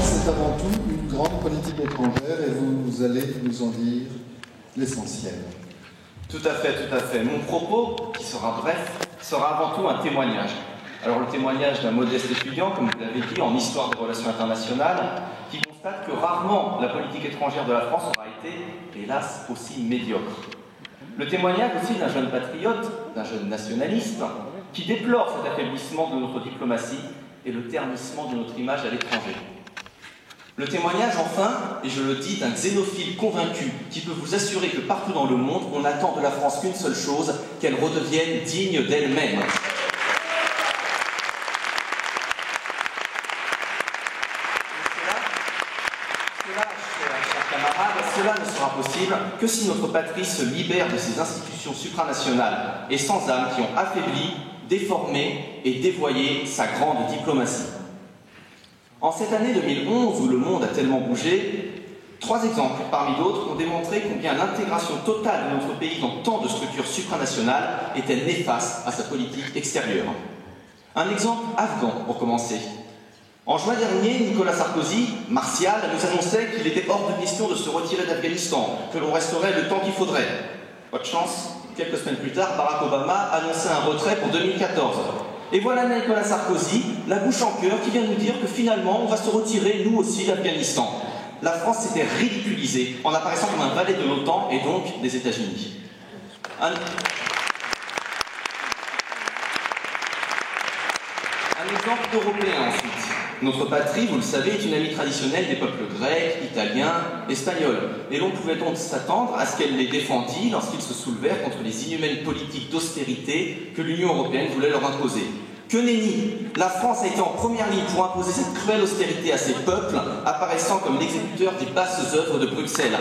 c'est avant tout une grande politique étrangère et vous allez nous en dire l'essentiel. Tout à fait, tout à fait. Mon propos, qui sera bref, sera avant tout un témoignage. Alors le témoignage d'un modeste étudiant, comme vous l'avez dit, en histoire des relations internationales, qui constate que rarement la politique étrangère de la France aura été, hélas, aussi médiocre. Le témoignage aussi d'un jeune patriote, d'un jeune nationaliste, qui déplore cet affaiblissement de notre diplomatie et le ternissement de notre image à l'étranger. Le témoignage, enfin, et je le dis, d'un xénophile convaincu qui peut vous assurer que partout dans le monde, on n'attend de la France qu'une seule chose, qu'elle redevienne digne d'elle-même. Chers camarades, cela ne sera possible que si notre patrie se libère de ces institutions supranationales et sans âme qui ont affaibli, déformé et dévoyé sa grande diplomatie. En cette année 2011, où le monde a tellement bougé, 3 exemples parmi d'autres ont démontré combien l'intégration totale de notre pays dans tant de structures supranationales était néfaste à sa politique extérieure. Un exemple afghan pour commencer. En juin dernier, Nicolas Sarkozy, martial, nous annonçait qu'il était hors de question de se retirer d'Afghanistan, que l'on resterait le temps qu'il faudrait. Pas de chance, quelques semaines plus tard, Barack Obama annonçait un retrait pour 2014. Et voilà Nicolas Sarkozy, la bouche en cœur, qui vient nous dire que finalement, on va se retirer, nous aussi, d'Afghanistan. La France s'était ridiculisée en apparaissant comme un valet de l'OTAN et donc des États-Unis. Un exemple européen ensuite. Notre patrie, vous le savez, est une amie traditionnelle des peuples grecs, italiens, espagnols. Et l'on pouvait donc s'attendre à ce qu'elle les défendît lorsqu'ils se soulevèrent contre les inhumaines politiques d'austérité que l'Union européenne voulait leur imposer. Que nenni! La France a été en première ligne pour imposer cette cruelle austérité à ses peuples, apparaissant comme l'exécuteur des basses œuvres de Bruxelles.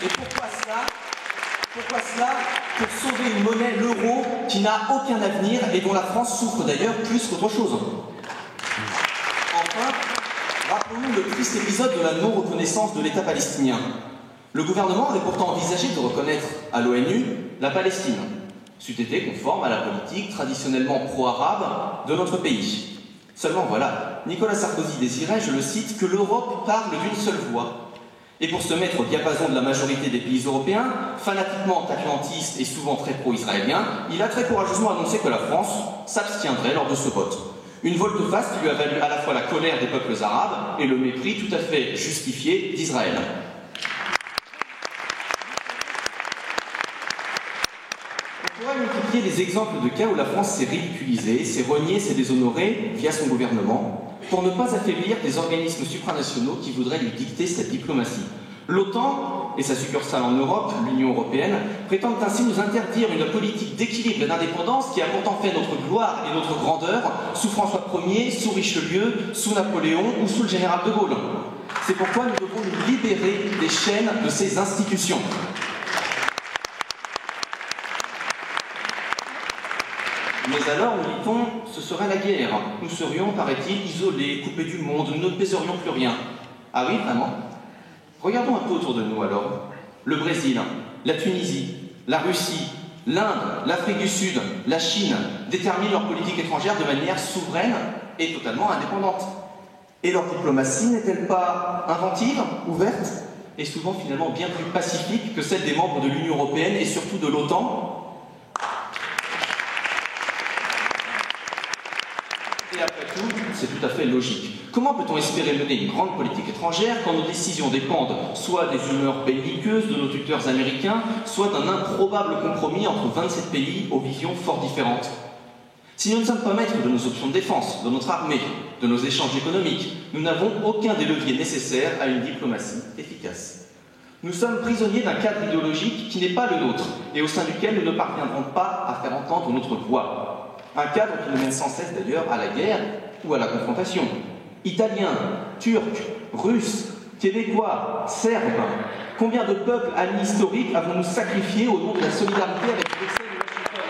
Et pourquoi cela? Pourquoi cela? Pour sauver une monnaie, l'euro, qui n'a aucun avenir et dont la France souffre d'ailleurs plus qu'autre chose. Enfin, rappelons-nous le triste épisode de la non-reconnaissance de l'État palestinien. Le gouvernement avait pourtant envisagé de reconnaître à l'ONU la Palestine, c'eût été conforme à la politique traditionnellement pro-arabe de notre pays. Seulement voilà, Nicolas Sarkozy désirait, je le cite, que l'Europe parle d'une seule voix. Et pour se mettre au diapason de la majorité des pays européens, fanatiquement atlantistes et souvent très pro-israéliens, il a très courageusement annoncé que la France s'abstiendrait lors de ce vote. Une volte-face qui lui a valu à la fois la colère des peuples arabes et le mépris tout à fait justifié d'Israël. On pourrait multiplier des exemples de cas où la France s'est ridiculisée, s'est reniée, s'est déshonorée via son gouvernement, pour ne pas affaiblir des organismes supranationaux qui voudraient lui dicter cette diplomatie. L'OTAN et sa succursale en Europe, l'Union européenne, prétendent ainsi nous interdire une politique d'équilibre et d'indépendance qui a pourtant fait notre gloire et notre grandeur sous François Ier, sous Richelieu, sous Napoléon ou sous le général de Gaulle. C'est pourquoi nous devons nous libérer des chaînes de ces institutions. Mais alors, nous dit-on, ce serait la guerre. Nous serions, paraît-il, isolés, coupés du monde, nous ne pèserions plus rien. Ah oui, vraiment? Regardons un peu autour de nous alors. Le Brésil, la Tunisie, la Russie, l'Inde, l'Afrique du Sud, la Chine déterminent leur politique étrangère de manière souveraine et totalement indépendante. Et leur diplomatie n'est-elle pas inventive, ouverte, et souvent finalement bien plus pacifique que celle des membres de l'Union européenne et surtout de l'OTAN? Et après tout, c'est tout à fait logique. Comment peut-on espérer mener une grande politique étrangère quand nos décisions dépendent soit des humeurs belliqueuses de nos tuteurs américains, soit d'un improbable compromis entre 27 pays aux visions fort différentes? Si nous ne sommes pas maîtres de nos options de défense, de notre armée, de nos échanges économiques, nous n'avons aucun des leviers nécessaires à une diplomatie efficace. Nous sommes prisonniers d'un cadre idéologique qui n'est pas le nôtre et au sein duquel nous ne parviendrons pas à faire entendre notre voix. Un cadre qui nous mène sans cesse d'ailleurs à la guerre ou à la confrontation. Italiens, Turcs, Russes, Québécois, Serbes, combien de peuples amis historiques avons-nous sacrifiés au nom de la solidarité avec Bruxelles et Washington?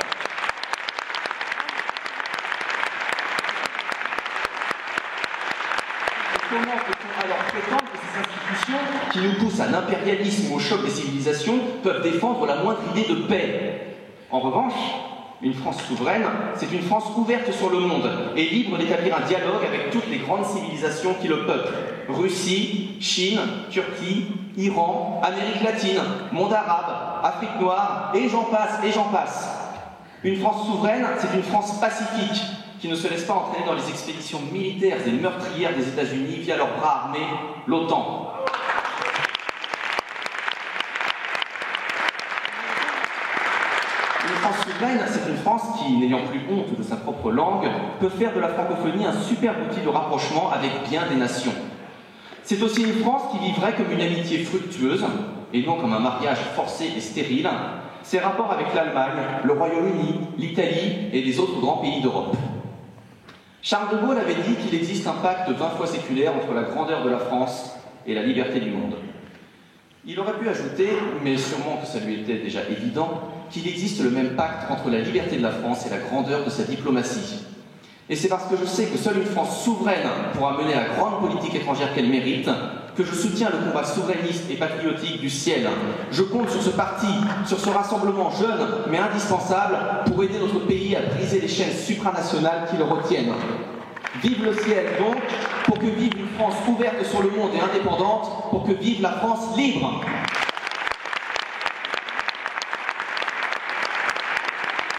Et comment peut-on alors prétendre que ces institutions, qui nous poussent à l'impérialisme ou au choc des civilisations, peuvent défendre la moindre idée de paix? En revanche, Une France souveraine, c'est une France ouverte sur le monde et libre d'établir un dialogue avec toutes les grandes civilisations qui le peuplent. Russie, Chine, Turquie, Iran, Amérique latine, monde arabe, Afrique noire, et j'en passe, et j'en passe. Une France souveraine, c'est une France pacifique, qui ne se laisse pas entraîner dans les expéditions militaires et meurtrières des États-Unis via leur bras armé, l'OTAN. Une France souveraine, c'est une France qui, n'ayant plus honte de sa propre langue, peut faire de la francophonie un superbe outil de rapprochement avec bien des nations. C'est aussi une France qui vivrait comme une amitié fructueuse, et non comme un mariage forcé et stérile, ses rapports avec l'Allemagne, le Royaume-Uni, l'Italie et les autres grands pays d'Europe. Charles de Gaulle avait dit qu'il existe un pacte 20 fois séculaire entre la grandeur de la France et la liberté du monde. Il aurait pu ajouter, mais sûrement que ça lui était déjà évident, qu'il existe le même pacte entre la liberté de la France et la grandeur de sa diplomatie. Et c'est parce que je sais que seule une France souveraine pourra mener la grande politique étrangère qu'elle mérite, que je soutiens le combat souverainiste et patriotique du ciel. Je compte sur ce parti, sur ce rassemblement jeune mais indispensable pour aider notre pays à briser les chaînes supranationales qui le retiennent. Vive le ciel donc, pour que vive une France ouverte sur le monde et indépendante, pour que vive la France libre.